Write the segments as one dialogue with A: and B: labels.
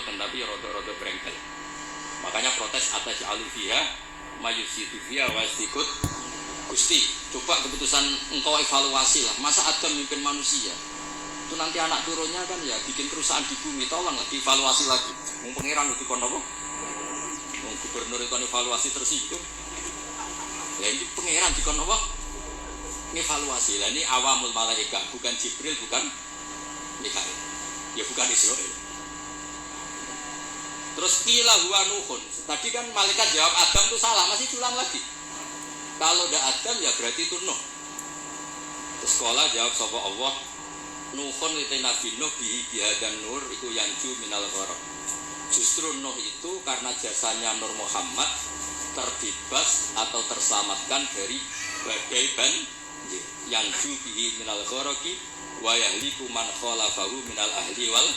A: mboten tapi rada-rada brengkel. Makanya protes atas alufiha mayusidu fiha wastikut. Gusti, coba keputusan engkau evaluasi lah. Masa Adam mimpin manusia? Itu nanti anak turunnya kan ya bikin kerusakan di bumi. Tolong lagi evaluasi lagi. Wong pangeran itu kon apa? Wong gubernur itu evaluasi tersinggung. Ya ini pangeran dikon apa? Evaluasi. Lah ini awamul malaikat, bukan Jibril, bukan Mikail. Ya bukan Israil. Terus qila huwa Nuhun. Tadi kan malaikat jawab Adam itu salah, masih ulang lagi. Kalau tidak Adam ya berarti itu Nuh. Terus sekolah jawab sapa Allah, Nuhun li Nabi Nuh bihi bihadan nur iku yanju minal gharq. Justru Nuh itu karena jasanya Nur Muhammad terbebas atau terselamatkan dari badai banjir. Yanju bihi minal gharqi wa yahliku man khalafahu minal ahli wal.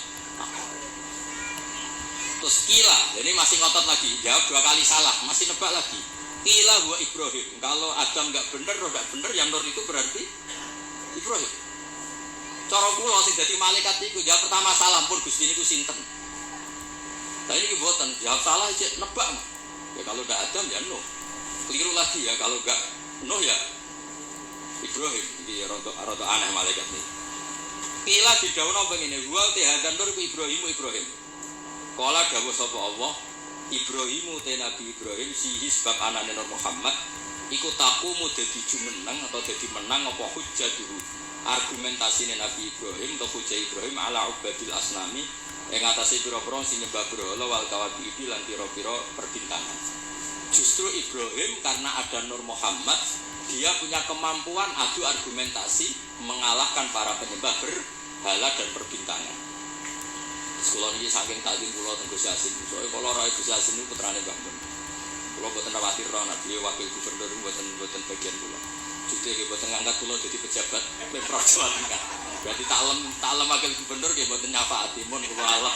A: Terus kila, jadi masih ngotot lagi, jawab 2 kali salah, masih nebak lagi. Kila huwa Ibrahim. Kalau Adam enggak benar, enggak benar, yang Nur itu berarti Ibrahim. Cara kula sing dadi malaikat iku jawab pertama salah pun Gusti niku sinten. Lah ini mboten jawab salah cek nebak. Ya kalau enggak Adam ya Nuh. Keliru lagi ya kalau enggak Nuh ya Ibrahim. Iki rada aneh malaikat ini. Kila didhawuhna pengene, "Wa tihadan Nur Ibrahim." Kala dawuh sapa Allah, Ibrahimu te Nabi Ibrahim sihi sebab anane Nur Muhammad iku taqumu dadi jumeneng atau dadi menang apa hujjatuhu argumentasine Nabi Ibrahim atau hujjah Ibrahim ala ubadil asnami ing atase pira-pira sing nyembah berhala wal kawabibi lan pira-pira perbintangan. Justru Ibrahim karena ada Nur Muhammad dia punya kemampuan adu argumentasi mengalahkan para penyembah berhala dan perbintangan. Sekolah ini saking takdim pulau Gus Yasin. Soalnya kalau Rai Gus Yasin itu putrane Mbah Mun. Pulau buatan khawatir roh, dia wakil gubernur buatan bagian pulau. Juga buatan ngangkat pulau jadi pejabat Pemprov Jawa Tengah. Berarti taklem wakil gubernur dia buatan nyafaati mun pulau alam.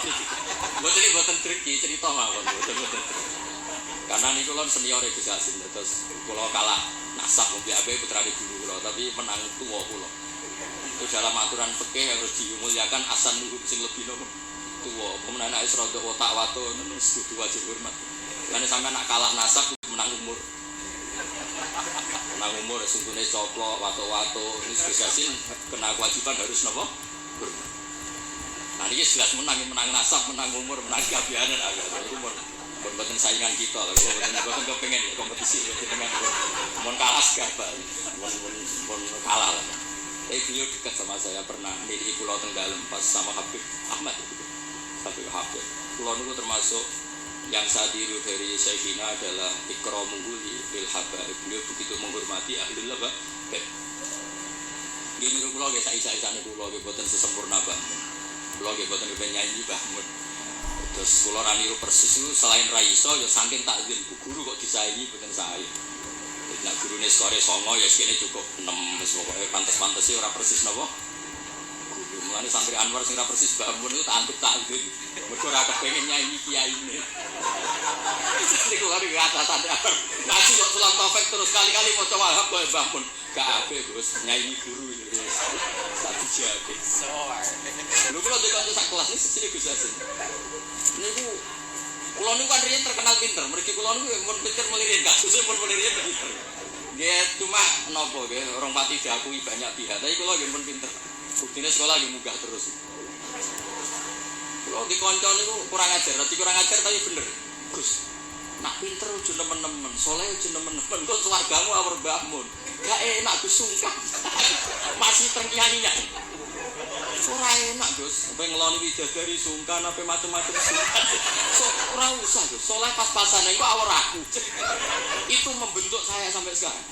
A: Buatan triki cerita mawon buatan. Karena ini pulau senior Gus Yasin terus pulau kalah nasab mungkin abe putrane guru pulau tapi menang tua pulau. Itu dalam aturan fikih harus dimuliakan asan nuhum sing lebih nopo. Tua, kemudian anak Israel otak wato, itu wajib hormat. Karena sampai anak kalah nasab menang umur, sungguhnya coplok, wato, ini spesiasin kena kewajiban harus nopo hormat. Nah ini jelas menang nasab, menang umur, menang kebianan agak umur. Bukan saingan kita lah, bukan kepengen kompetisi, bukan kalah segala, bukan kalah lah. Beliau dekat sama saya pernah di Pulau Tenggalem pas sama Habib Ahmad. Habib Habib. Pulau itu termasuk yang saya tiru dari Syekhina adalah ikramuhu lil habaib. Beliau begitu menghormati ahlul labah. Dia nyuruh pulau ge saisa-isane pulau ge boten sesempurna bangun. Pulau ge boten nyanyi bangun. Terus pulau ra niru persis itu selain ra iso ya saking takzim guru kok disaingi boten sae. Nah gurune skore 9 ya sekene cukup 6 wis pokoke pantes-pantese ora persis napa. Mulane santri Anwar sing ora persis Mbah Mun itu tak anggap takzim. Mergo ora kepengin nyanyi kiyaine. Jadi kula iki atasan Anwar. Ngaji kok sulam taufik terus kali-kali maca wahab kok Mbah Mun. Gak ape Gus, nyanyi guru iki. Satu jake. Lho kula dikanca sak kelas iki sesine Gus Yasin. Niku kula niku kan riyen terkenal pinter. Mriki kula niku mun pinter melirik kasusé mun melirik pinter. Nggih cuma napa nggih orang pati diakui banyak pihak. Tapi kula nggih mun pinter. Buktine sekolah lagi munggah terus. Kalau di konco itu kurang ajar tapi bener. Gus, nak pinter udah nemen-nemen, soleh udah nemen-nemen. Kok keluargamu awur bangun? Gak enak Gus sungkan. Masih terkianinya. Ora enak Gus, apa ngeloni widadari sungkan, apa macam-macam sungkan. Ora usah Gus, soleh pas-pasan. Kok awur aku? Itu membentuk saya sampai sekarang.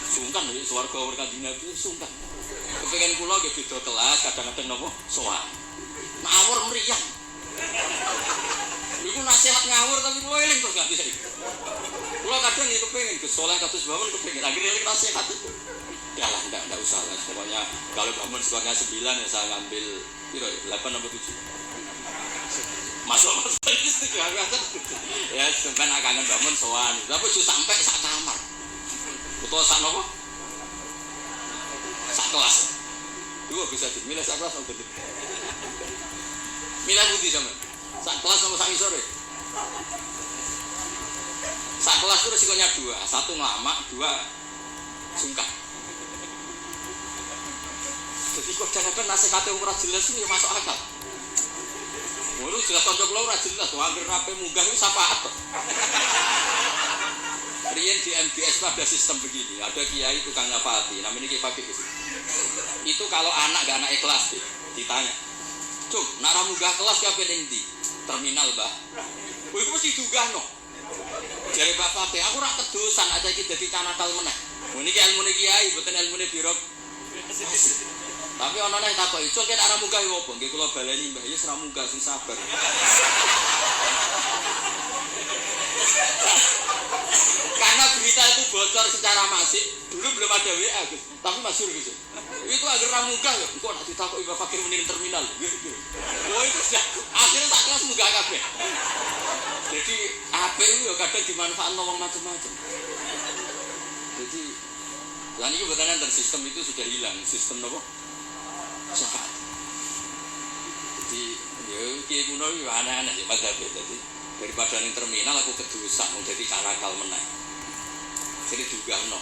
A: Sungkan ya, swarga awur kanjeng Nabi sungkan. Kepengen kula nggih beda kelas, kadang-kadang napa sowan. Ngawur mriyang. Niku nasihat ngawur tapi kula eling terus ganti saiki. Kula kadang nggih kepengin Gus saleh kados bangun kepengin akhirnya eling nasihat itu. Ya lah enggak usah lah. Pokoknya kalau bangun skornya 9 ya saya ngambil piro 8 atau 7. Masuk ya sampean kangen bangun sowan. Tapi sudah sampai sak kamar. Utawa sak napa? Sak kelas. Dua bisa dimilih sak kelas opo. Milih budi sama. Sak kelas sama sak sore. Sak kelas itu resikonya dua, satu ngelama, dua sungkan. Jadi kok kadang-kadang nasihatnya ora jelas itu ya masuk akal. Waduh jelas cocok lo ora jelas, hampir rapi munggah itu syafaat. Rian di MBS ada sistem begini, ada kiai tukang nyafati, namanya Kiai Fakih. Itu kalau anak gak anak ikhlas ditanya, "Cung, nak ra munggah kelas kabeh ning ndi?" "Terminal, Mbah." "Kowe iku mesti diunggah no." Jare Pak Fakih, "Aku ora kedosan aja iki dadi canakal meneh." Niki ilmune kiai, mboten ilmune birok. Tapi ana nang takoki, "Cung, nek ora munggah yo apa?" "Nggih kula baleni, Mbah, ya ora munggah sing sabar." Karena berita itu bocor secara masif, dulu belum ada WA, Gus. Tapi masyhur gitu. Itu agar ramunggah ya, kok nak ditakoki Bapak Fakir muni terminal gitu. Oh itu sudah akhirnya tak kelas munggah kabeh. Jadi HP itu ya kadang dimanfaatkan wong macam-macam. Jadi lan iki mboten enten sistem itu sudah hilang, sistem napa? Syafaat. Jadi ya kiye kuno yo aneh-aneh sih madhab tadi. Daripada ning terminal aku kedusak mau jadi canakal meneh. Jadi juga no.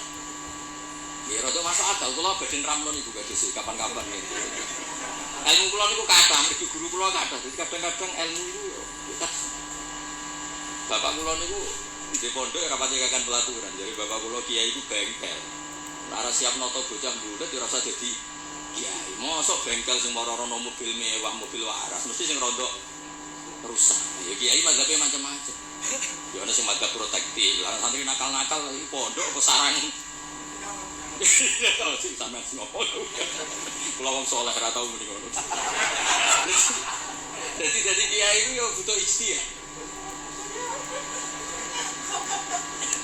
A: Ya rada masuk akal kula badhe ramno niku gadis kapan-kapan niku. Ilmu kula niku kathah, mriki guru kula kathah. Jadi kadang-kadang ilmu niku ya bapak kula niku di pondok ora pati kakan pelaturan. Jadi bapak kula kiai iku bengkel. Ora siap nata bocah mbulet ya ora usah dadi kiai. Mosok bengkel sing marana mobil mewah, mobil waras, mesti sing rada rusak. Ya kiai mazhabnya macam-macam. Ya ana sing mazhab protektif, lah santri nakal-nakal iki pondok apa sarang. Kalau sing sampean ngono. Kula wong saleh ora tau muni ngono. Jadi kiai itu ya butuh ijtihad.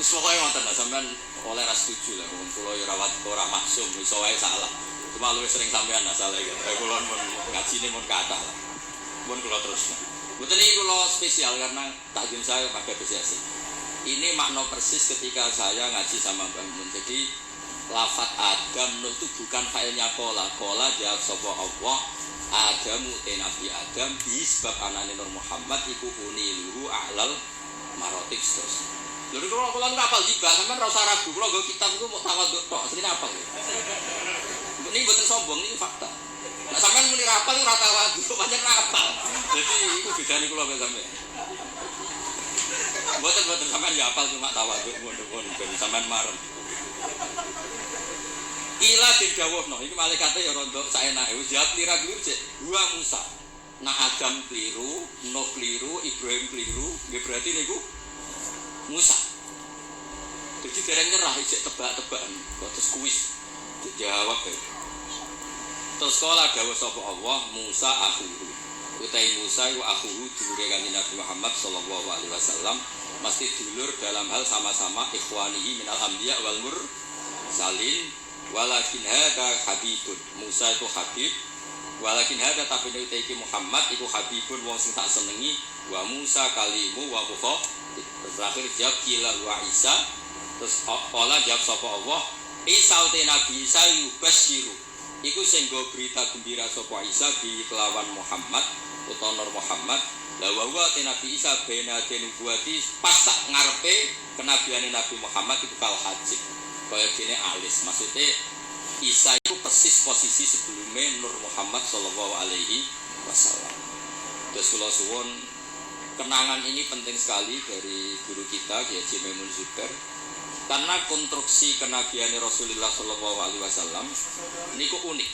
A: Wis pokoke wonten lah sampean oleh ra setuju lah wong kula ya ora maksum iso wae salah. Cuma luwih sering sampean salah iki. Kula mun ngajine mun kathah lah. Mun kula terus. Betul ini kalau spesial karena takdim saya pakai BCS. Ini makna persis ketika saya ngaji sama Mbah Mun. Jadi lafat Adam itu bukan failnya kola jawab sapa Allah. Adamu te Nabi Adam sebab anane Nur Muhammad iku uniluhu a'lal marotik terus. Lha kalau ngapal jiba sampean ora usah ragu. Kalau nggo kitab iku mau tawaduk tok, asline apal. Ini mboten sombong, ini fakta. Nah, sampean muni rapal ora tawaduk, pancen rapal. Jadi iku bedane kula karo sampean. Mboten sampean ya apal cuma tawaduk ngono-ngono ben sampean marem. Ila didhawuhno, iki malaikate ya rondo saenake wis jawab lira-liru cek. Gua Musa. Nah Adam keliru, Nuh keliru, Ibrahim keliru, nggih berarti niku Musa. Jadi dereng nyerah cek tebak-tebakan, kok terus kuis dijawab ya. Terus sekolah dawuh sapa Allah Musa akhuhu. Utai Musa iku akhuhu dulure kanjeng Nabi Muhammad sallallahu alaihi wasallam, mesti dulur dalam hal sama-sama ikhwanihi minal anbiya wal mursalin, walakin hada habibun. Musa itu habib, walakin hada tapi nek iki Muhammad iku habibun wong sing tak senengi, wa Musa kalimu wa mukha. Terakhir jawab kila wa Isa. Terus Allah jawab sapa Allah Isa utai Nabi Isa yubasyiru iku sing nggo berita gembira sapa Isa bi kelawan Muhammad utawa Nur Muhammad. La wa utai Nabi Isa bena denubuati pas sak ngarepe kenabiane Nabi Muhammad iku kal haji kaya dene alis. Maksudnya Isa itu persis posisi sebelumnya Nur Muhammad sallallahu alaihi wasallam. Terus kula suwun kenangan ini penting sekali dari guru kita Kiai Haji Maimun Zubair. Karena konstruksi kenabian Rasulullah Shallallahu Alaihi Wasallam niku unik.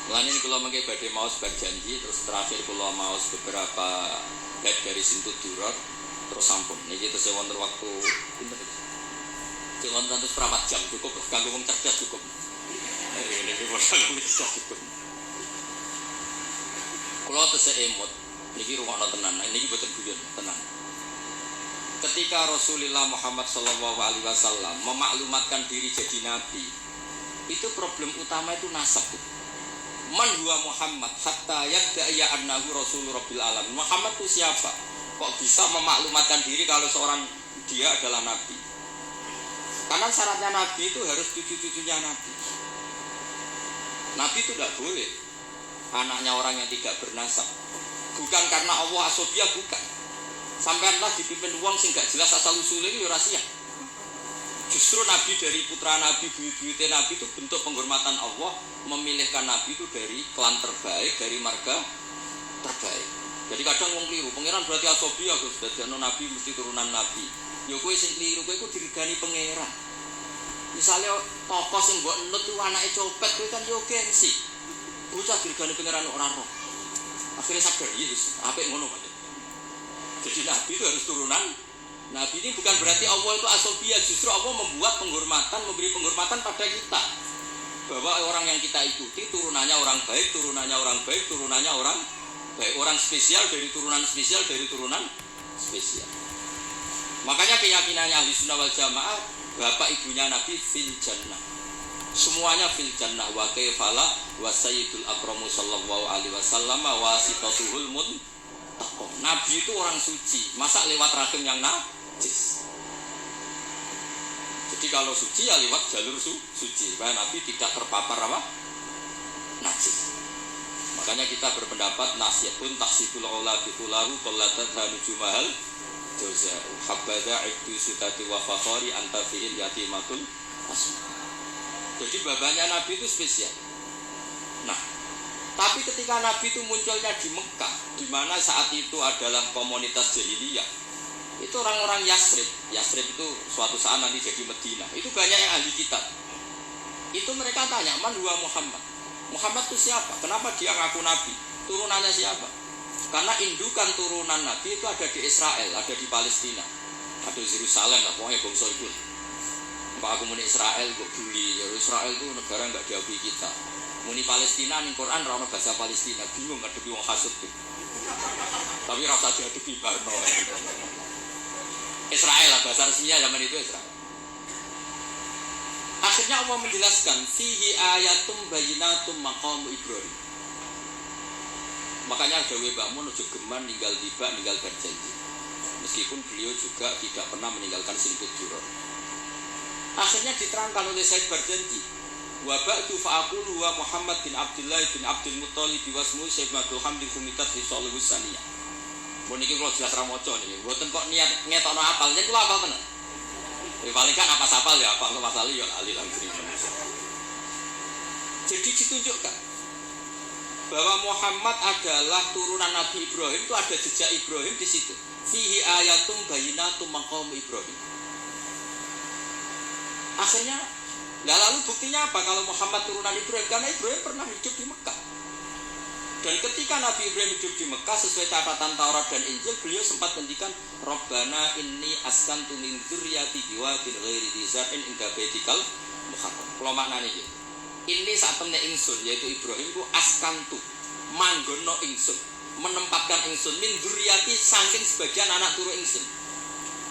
A: Mulane ini kalau mengke badhe maos berjanji, terus terakhir kalau maos beberapa bab dari Sintu Duror, terus sampun. Niki terus wonten waktu pinten iki? Cek wonten terus prapat jam cukup kanggo wong cerdas cukup. Niki wonten cukup. Kula tesih emot niki rungokno tenan. Niki boten guyon, tenang. Ketika Rasulullah Muhammad Sallallahu Alaihi Wasallam memaklumatkan diri jadi nabi, itu problem utama itu nasab. Man huwa Muhammad hatta yadda'iya annahu rasulur rabbil alamin. Muhammad itu siapa? Kok bisa memaklumatkan diri kalau seorang dia adalah nabi? Karena syaratnya nabi itu harus cucu-cucunya nabi. Nabi itu tidak boleh anaknya orang yang tidak bernasab. Bukan karena Allah asobia, bukan. Sampailah dipimpin uang sing gak jelas asal usulnya itu ya rahasia. Justru Nabi dari putra Nabi, buyut-buyutnya Nabi itu bentuk penghormatan Allah, memilihkan Nabi itu dari klan terbaik, dari marga terbaik. Jadi kadang wong keliru, pangeran berarti asobia, Gus. Dadi ana Nabi mesti turunan Nabi. Ya kowe sing keliru, kowe iku diregani pangeran. Misalnya tokoh sing mbok nut itu anake copet, kowe kan yo gengsi. Bocah diregani pangeran ora roh. Akhirnya sadar, Yesus, apik ngono Pak. Jadi Nabi itu harus turunan. Nabi ini bukan berarti Allah itu asobia, justru Allah membuat penghormatan, memberi penghormatan pada kita. Bahwa orang yang kita ikuti turunannya orang baik, turunannya orang baik, turunannya orang baik, orang spesial dari turunan spesial, dari turunan spesial. Makanya keyakinannya ahli sunnah wal jamaah, bapak ibunya Nabi fil jannah. Semuanya fil jannah. Wa kaifala wa sayyidul akramu sallallahu alaihi wasallam wa sitatuhul muttaqin. Nabi itu orang suci, masa lewat rahim yang najis. Jadi kalau suci ya lewat jalur suci, supaya Nabi tidak terpapar apa? Najis. Makanya kita berpendapat nasihatun taksibul aula bikulahu qallatat hanujumahal jaza'u habada ibdu sutati wa fakhari anta fi'il yatimatul asma. Jadi babanya Nabi itu spesial. Nah, tapi ketika Nabi itu munculnya di Mekah, di mana saat itu adalah komunitas jahiliyah, itu orang-orang Yasrib. Yasrib itu suatu saat nanti jadi Madinah. Itu banyak yang ahli kitab. Itu mereka tanya, man huwa Muhammad? Muhammad itu siapa? Kenapa dia ngaku Nabi? Turunannya siapa? Karena indukan turunan Nabi itu ada di Israel, ada di Palestina, ada di Yerusalem lah, pokoknya bangsa itu. Pak aku muni Israel kok bully, ya Israel itu negara nggak diakui kita. Muni Palestina ning Quran ra ono bahasa Palestina, bingung ngadepi wong hasud tuh. Tapi rasa diadepi barno. Israel lah bahasa resminya zaman itu Israel. Akhirnya Allah menjelaskan fihi ayatum bayyinatum maqamu Ibrahim. Makanya Dawe Mbak Mun ojo geman ninggal tiba, ninggal berjanji. Meskipun beliau juga tidak pernah meninggalkan simput juror. Akhirnya diterangkan oleh Said berjanji. Wa ba'du fa'aqulu wa Muhammad bin Abdullah bin Abdul Muttalib wasmu Sayyid Abdul Hamdi Fumitat fi Shalihus Saniyah. Mun iki kula jelas ra maca niki. Mboten kok niat ngetokno apal, yen kula apal tenan. Paling kan apa sapal ya apa pasal ya ali langsung. Jadi ditunjukkan bahwa Muhammad adalah turunan Nabi Ibrahim, itu ada jejak Ibrahim di situ. Fihi ayatum bayyinatum maqam Ibrahim. Akhirnya, lalu buktinya apa kalau Muhammad turunan Ibrahim? Karena Ibrahim pernah hidup di Mekah. Dan ketika Nabi Ibrahim hidup di Mekah sesuai catatan Taurat dan Injil, beliau sempat menghentikan Rabbana inni askantu min dzurriyyati biwadin ghairi dzi zar'in inda baitikal muharram. Kalau maknanya gitu. Ini saat temne ingsun yaitu Ibrahim ku askantu manggono ingsun, menempatkan ingsun min dzurriyyati saking sebagian anak turu ingsun.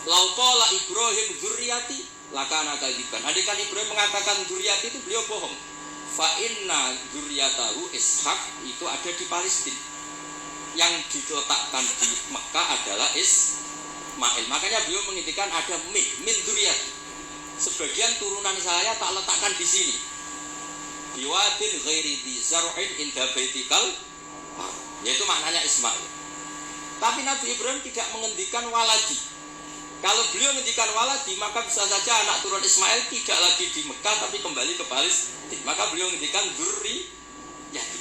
A: Lauqala Ibrahim dzurriyyati lakana kadiban. Andaikan Ibrahim mengatakan dzurriyyati itu beliau bohong. Fa inna dzurriyyatahu Ishak itu ada di Palestina. Yang diletakkan di Mekah adalah Ismail. Makanya beliau mengintikan ada min dzurriyyati. Sebagian turunan saya tak letakkan di sini. Biwadin ghairi dzi zar'in inda baitikal, yaitu maknanya Ismail. Tapi Nabi Ibrahim tidak menghentikan waladi. Kalau beliau menghentikan waladi, maka bisa saja anak turun Ismail tidak lagi di Mekah tapi kembali ke Palestina. Maka beliau menghentikan dzurriyyati.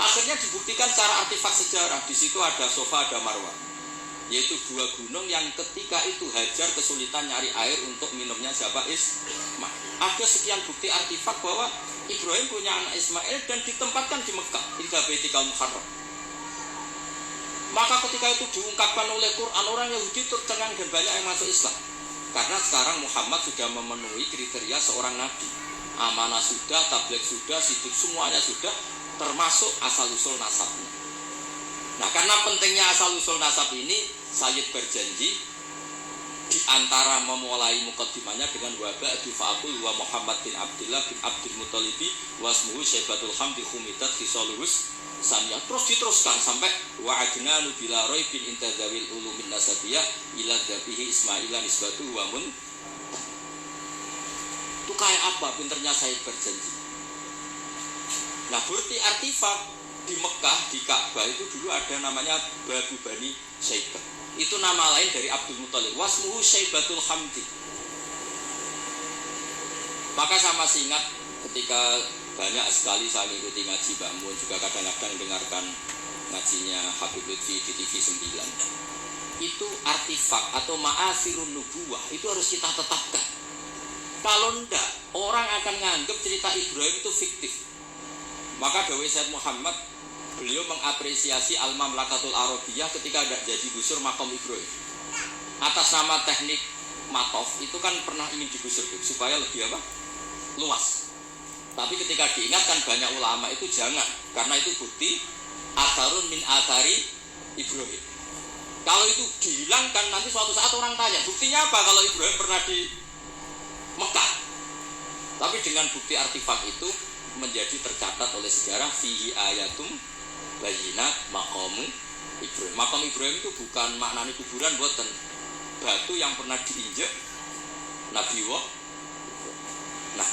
A: Akhirnya dibuktikan secara artefak sejarah. Di situ ada Safa, ada Marwah, yaitu dua gunung yang ketika itu Hajar kesulitan nyari air untuk minumnya siapa? Ismail. Ada sekian bukti artefak bahwa Ibrahim punya anak Ismail dan ditempatkan di Mekah, inda baitikal muharram. Maka ketika itu diungkapkan oleh Quran, orang Yahudi tercengang dan banyak yang masuk Islam. Karena sekarang Muhammad sudah memenuhi kriteria seorang nabi. Amanah sudah, tabligh sudah, sidik semuanya sudah, termasuk asal-usul nasabnya. Nah, karena pentingnya asal-usul nasab ini, Sayyid berjanji di antara memulai mukaddimahnya dengan waba'du fa'akul wa Muhammad bin Abdullah bin Abdul Muttalib wasmuhu Syaibatul Hamdi Khumitat Khisalurus Saniyah. Terus diteruskan sampai wa'adnanu bila roibin intadawil ulumin nasabiyah ila dhabihi Ismailah nisbatu wa mun. Itu kayak apa pinternya Sayyid berjanji. Nah, bukti artefak di Mekah, di Ka'bah itu dulu ada namanya Babu Bani Syaibah. Itu nama lain dari Abdul Muthalib. Wasmuhu Syaibatul Hamdi. Maka saya masih ingat ketika banyak sekali saya mengikuti ngaji Mbak Mun, juga kadang-kadang dengarkan ngajinya Habib Lutfi di TV 9. Itu artefak atau ma'asirun nubuwah itu harus kita tetapkan. Kalau enggak, orang akan nganggap cerita Ibrahim itu fiktif. Maka Dawei Said Muhammad, beliau mengapresiasi Al-Mamlakatul Arabiyah ketika tidak jadi gusur makam Ibrahim. Atas nama teknik matof itu kan pernah ingin digusur supaya lebih apa? Luas. Tapi ketika diingatkan banyak ulama itu jangan, karena itu bukti atharun min athari Ibrahim. Kalau itu dihilangkan nanti suatu saat orang tanya, buktinya apa kalau Ibrahim pernah di Mekah? Tapi dengan bukti artefak itu menjadi tercatat oleh sejarah fihi ayatum bayinat maqamu Ibrahim. Makam Ibrahim itu bukan maknanya kuburan, buatan batu yang pernah diinjak Nabi Wa. Nah,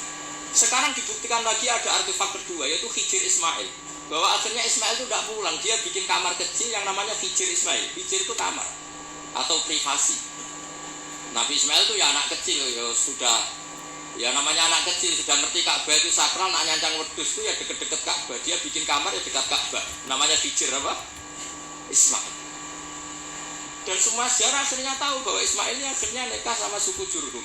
A: sekarang dibuktikan lagi ada artefak kedua, yaitu Hijir Ismail. Bahwa akhirnya Ismail itu tidak pulang, dia bikin kamar kecil yang namanya Hijir Ismail. Hijir itu kamar atau privasi. Nabi Ismail itu ya anak kecil, ya sudah, ya namanya anak kecil sudah ngerti Ka'bah itu sakral, nak nyancang wedhus itu ya deket-deket Ka'bah. Dia bikin kamar ya dekat Ka'bah. Namanya Hijir apa? Ismail. Dan semua sejarah akhirnya tahu bahwa Ismail ini akhirnya nikah sama suku Jurhum,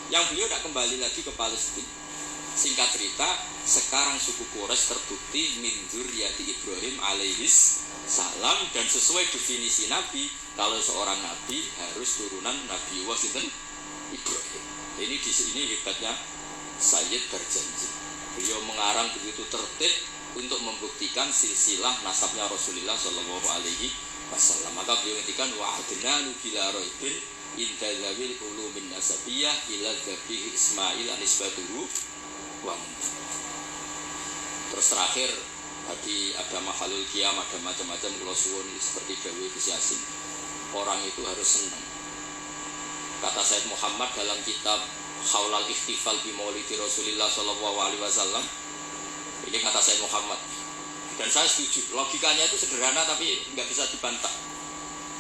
A: yang beliau tidak kembali lagi ke Palestina. Singkat cerita, sekarang suku Quraisy terbukti min dzurriyyati Ibrahim alaihis salam, dan sesuai definisi Nabi, kalau seorang Nabi harus turunan Nabi Ibrahim. Ini di sini hebatnya Sayyid Barjanji. Beliau mengarang begitu tertib untuk membuktikan silsilah nasabnya Rasulullah Shallallahu Alaihi Wasallam. Maka beliau ngendikan wa'adnanu bila roibin inda zawil ulumin nasabiyah ila dzabih Ismail anisbatuhu wa. Terus terakhir tadi ada mahalul qiyam, ada macam-macam ulosuwun seperti Dawi Gus Yasin. Orang itu harus senang. Kata Said Muhammad dalam kitab Haulal Ikhtifal bi Maulidi Rasulillah Shallallahu Alaihi Wasallam. Ini kata Said Muhammad. Dan saya setuju, logikanya itu sederhana tapi nggak bisa dibantah.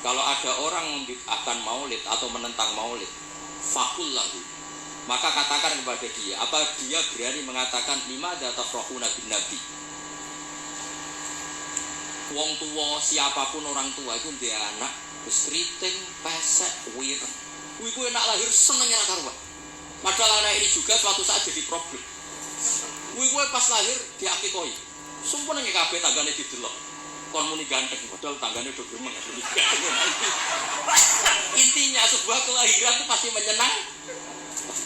A: Kalau ada orang akan maulid atau menentang maulid, fakul lahu, maka katakan kepada dia, apa dia berani mengatakan lima datafrohuna bin nabi? Wong tua, siapapun orang tua itu dia anak, terus keriting, pesek, wireng. Wiku enak lahir senengnya karuan. Padahal anak ini juga suatu saat jadi problem. Wiku pas lahir diakikoi. Sumpah nih kabeh tanggane didelok. Kon muni ganteng, padahal tanggane do gremeng. Intinya sebuah kelahiran itu pasti menyenang.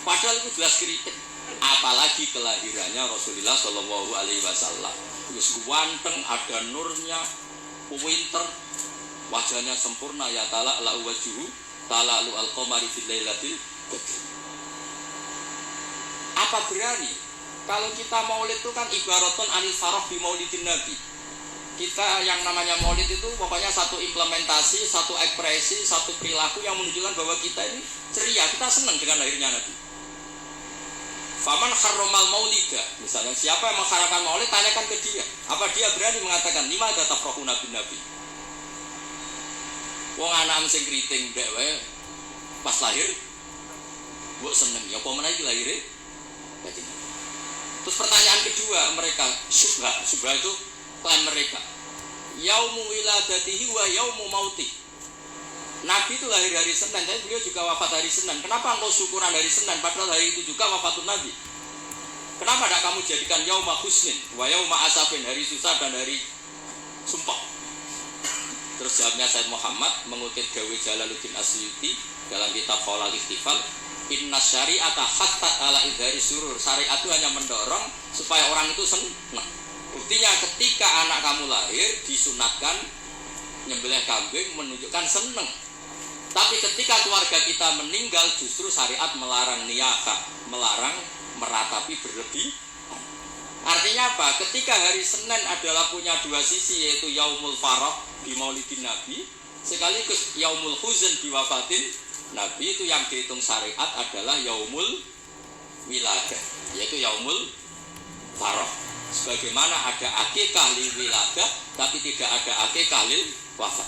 A: Padahal itu jelas kritik. Apalagi kelahirannya Rasulullah Shallallahu Alaihi Wasallam. Terus ganteng, ada nurnya, pinter, wajahnya sempurna, ya tala la wajhu tala lu al-qamari fil lailatil badr. Apa berani? Kalau kita maulid itu kan ibaratun anil farah bi maulidin nabi. Kita yang namanya maulid itu pokoknya satu implementasi, satu ekspresi, satu perilaku yang menunjukkan bahwa kita ini ceria, kita senang dengan lahirnya Nabi. Faman harromal maulida, misalnya siapa yang mengharamkan maulid, tanyakan ke dia. Apa dia berani mengatakan lima ada tafrohu nabi nabi? Wong anak sing kriting dek wae pas lahir, mbok seneng ya apa meneh iki lahire? Terus pertanyaan kedua mereka, syubha itu klaim mereka. Yaumu wiladatihi wa yaumu mauti. Nabi itu lahir hari Senin, tapi beliau juga wafat hari Senin. Kenapa engkau syukuran hari Senin padahal hari itu juga wafatun Nabi? Kenapa tidak kamu jadikan yauma husnin wa yauma asafin, hari susah dan hari sumpah? Terus jawabnya Said Muhammad mengutip Dawi Jalaluddin Asyuti dalam kitab Haulal Ikhtifal. Inna syari'ata hatta ala idhari surur. Syariat itu hanya mendorong supaya orang itu senang. Buktinya ketika anak kamu lahir disunatkan nyembelih kambing menunjukkan senang. Tapi ketika keluarga kita meninggal justru syariat melarang niyakah, melarang meratapi berlebih. Artinya apa? Ketika hari Senin adalah punya dua sisi, yaitu yaumul farah di maulidin Nabi, sekaligus yaumul huzn di wafatin Nabi, itu yang dihitung syariat adalah yaumul wiladah, yaitu yaumul farah. Sebagaimana ada akikah lil wiladah, tapi tidak ada akikah lil wafat.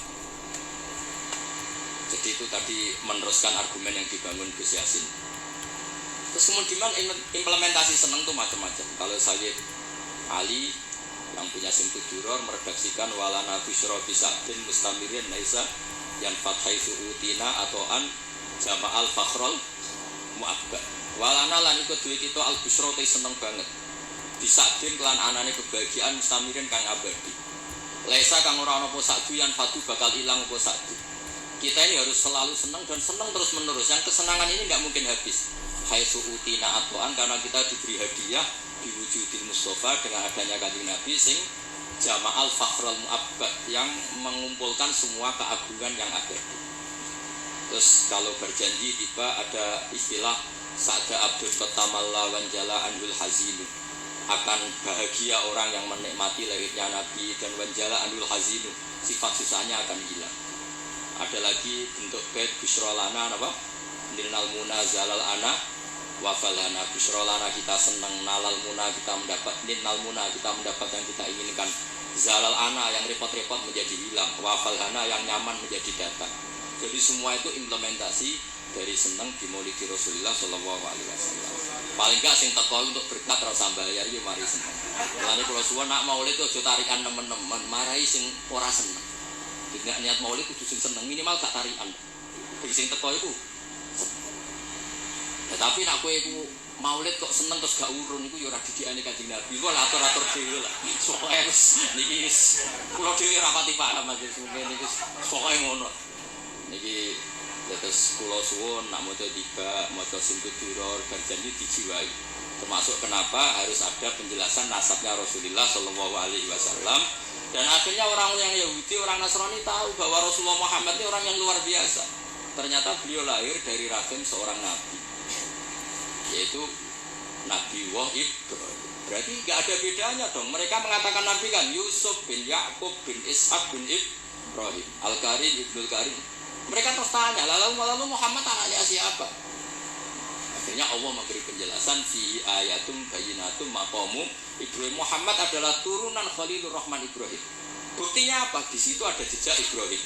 A: Jadi itu tadi meneruskan argumen yang dibangun Gus Yasin. Terus kemudian implementasi seneng itu macam-macam. Kalau Sayyid Ali yang punya Simtud Duror meredaksikan walana bisyra bisadin mustamirin naisa yan fathaisu utina atau an jama'al fakhrol mu'abbad. Walana lan ikut duwe kita al bisyra te seneng banget. Bisadin kelan anane kebahagiaan mustamirin kang abadi. Laisa kang ora ana apa sadu yan fatu bakal ilang apa sadu. Kita ini harus selalu senang dan senang terus menerus. Yang kesenangan ini enggak mungkin habis. Haitsu utina atoan karena kita diberi hadiah diwujudil Mustafa dengan adanya kanjeng Nabi sing jama'al fakhrul mu'abbad yang mengumpulkan semua keagungan yang ada. Terus kalau berjanji tiba ada istilah Sa'da abdul qatamalla wan jala anhul hazinu. Akan bahagia orang yang menikmati lahirnya Nabi dan wan jala anhul hazinu. Sifat susahnya akan hilang. Ada lagi bentuk bait busyrolana apa? Nilnal muna zalal ana wafalana busyrolana kita senang nalal muna kita mendapat nilnal muna kita mendapat yang kita inginkan zalal ana yang repot-repot menjadi hilang wafalana yang nyaman menjadi datang. Jadi semua itu implementasi dari senang di maulidi Rasulullah Shallallahu Alaihi Wasallam. Paling enggak sing teko untuk berkat rasa bayar iki mari seneng. Mulane kula suwun nak maulid aja tarikan teman-teman marai sing ora seneng. Tidak niat maulid kudu sing seneng minimal gak tarikan. Sing teko iku. Tapi nak kowe iku maulid kok seneng terus gak urun iku ya ora didikane Kanjeng Nabi. Kok atur-atur dhewe lah. Pokoke wis niki wis kula dhewe ra pati paham aja niki pokoke ngono. Niki terus kula suwun nak maca tiba maca Simtud Duror berjanji dijiwai. Termasuk kenapa harus ada penjelasan nasabnya Rasulullah Shallallahu Alaihi Wasallam. Dan akhirnya orang yang Yahudi, orang Nasrani tahu bahwa Rasulullah Muhammad ini orang yang luar biasa. Ternyata beliau lahir dari rahim seorang nabi, yaitu Nabi Ibrahim. Berarti nggak ada bedanya dong. Mereka mengatakan nabi kan Yusuf bin Yakub bin Ishak bin Ibrahim, Al-Karim, Ibnul Karim. Mereka terus tanya, lalu Muhammad anaknya siapa? Akhirnya Allah memberi penjelasan fi ayatum bayyinatum maqamu Ibrahim. Muhammad adalah turunan Khalilur Rahman Ibrahim. Buktinya apa? Di situ ada jejak Ibrahim.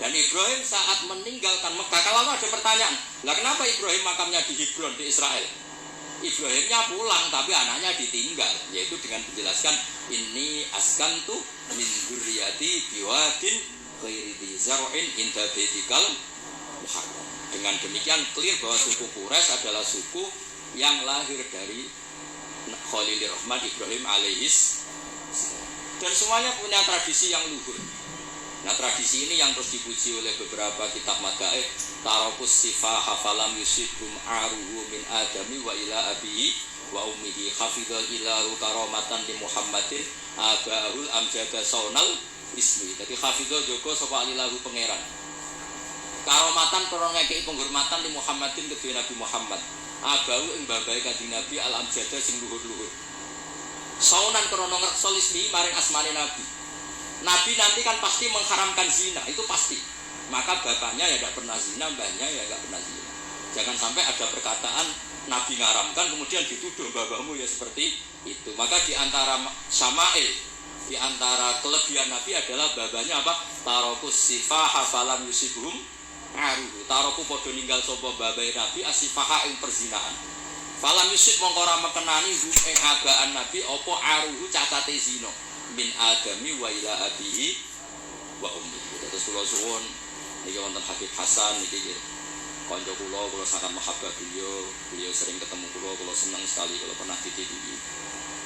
A: Dan Ibrahim saat meninggalkan Mekah, kalau ada pertanyaan, lah kenapa Ibrahim makamnya di Hebron di Israel? Ibrahimnya pulang tapi anaknya ditinggal, yaitu dengan menjelaskan ini askantu min dzurriyyati biwadin ghairi dzi zar'in inda baitikal muharram. Dengan demikian clear bahwa suku Quraisy adalah suku yang lahir dari Khalilur Rahman Ibrahim alaihis, dan semuanya punya tradisi yang luhur. Nah tradisi ini yang terus dipuji oleh beberapa kitab madaih. Tarakus sifah hafalam yusibum aruhu min adami wa ila abihi wa ummihi hafidhal ilahu karamatan li Muhammadin abahul amjada saunal ismi. Jadi hafidhal joko sapa alilahu pangeran karomatan krono ngekeki penghormatan li Muhammadin kedue Nabi Muhammad abau ing babahe Kanjeng Nabi al amjada sing luhur-luhur saunan krono ngrekso ismi maring asmane Nabi. Nabi nanti kan pasti mengharamkan zina, itu pasti. Maka bapaknya ya tidak pernah zina, mbahnya ya tidak pernah zina. Jangan sampai ada perkataan Nabi ngaramkan kemudian dituduh bapakmu ya seperti itu. Maka di antara syama'il, di antara kelebihan Nabi adalah babanya apa? Tarokus sifah hafalam yusibuhum aruhu. Taroku podo ninggal sopo babai Nabi asifaha ing perzinahan. Falam yusib mongkora mekenani hum ing agaan Nabi opo aruhu cacate zina min adami wa ila abihi wa ummihi. Terus kula suwun niki wonten Habib Hasan niki kanca kula sangat mahabbah beliau sering ketemu kula seneng sekali kalau pernah dititipi.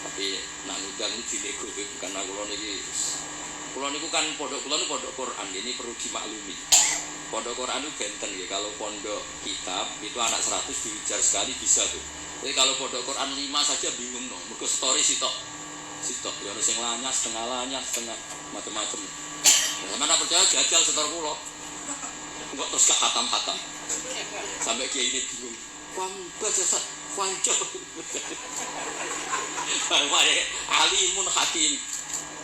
A: Tapi nak ngundang iki nego karena kula niku kan pondok kula niku pondok Quran, ini perlu dimaklumi. Pondok Quran itu benten nggih, kalau pondok kitab itu anak 100 diujar sekali bisa tuh. Jadi kalau pondok Quran 5 saja bingung no, mergo story sitok ya ono sing lanyas, setengah macam-macam. Mana percaya jajal setor kula. Kok terus gak hatam-hatam. Sampai kiai ini bingung. Wamba jasa wanco. Alimun hakim.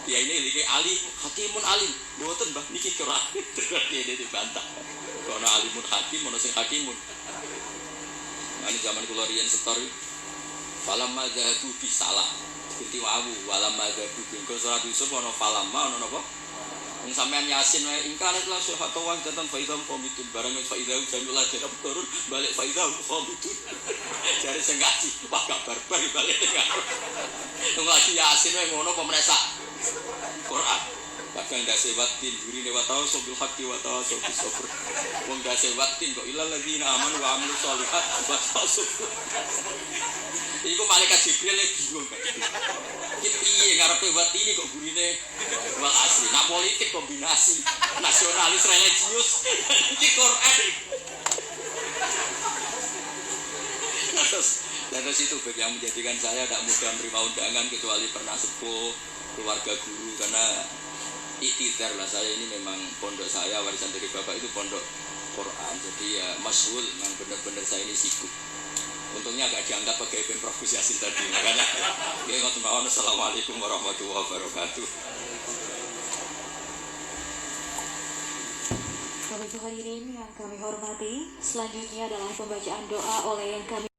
A: Kiai ini iki ali hakimun alim. Mboten Mbah niki ora. Dia dibantah. Kok ana alimun hakim, ono sing hakimun. Ini zaman kula riyen setor. Falamma zahadu bi salah. ganti wawu walam madzhabu bingko surat Yusuf ono falamma ono napa wong sampean Yasin wae ingkarat la syahatu wa jatan faidhum qamitun barang faidhum jamila jarab turun balik faidhum qamitun jare sing ngaji wah gak barbar balik karo wong lagi Yasin wae ngono apa meresak Quran kadang ndak sewatin burine wa tawassul bil haqqi wa tawassul bis sabr wong ndak sewatin kok ilal ladzina amanu wa amilus sholihat wa tawassul. Iku malaikat Jibril bingung kan. Iki piye ngarepe wat ini kok gurine wal asli. Nah politik kombinasi nasionalis religius iki Quran. Terus itu yang menjadikan saya tidak mudah menerima undangan kecuali pernah sepuh keluarga guru karena iktidar lah saya ini memang pondok saya warisan dari bapak itu pondok Quran jadi ya masyhur memang benar-benar saya ini sibuk. Untungnya agak dianggap pegawai Pemprov Gus Yasin tadi. Makanya, assalamualaikum warahmatullahi wabarakatuh.
B: Bapak Ibu hadirin yang kami hormati, selanjutnya adalah pembacaan doa oleh yang kami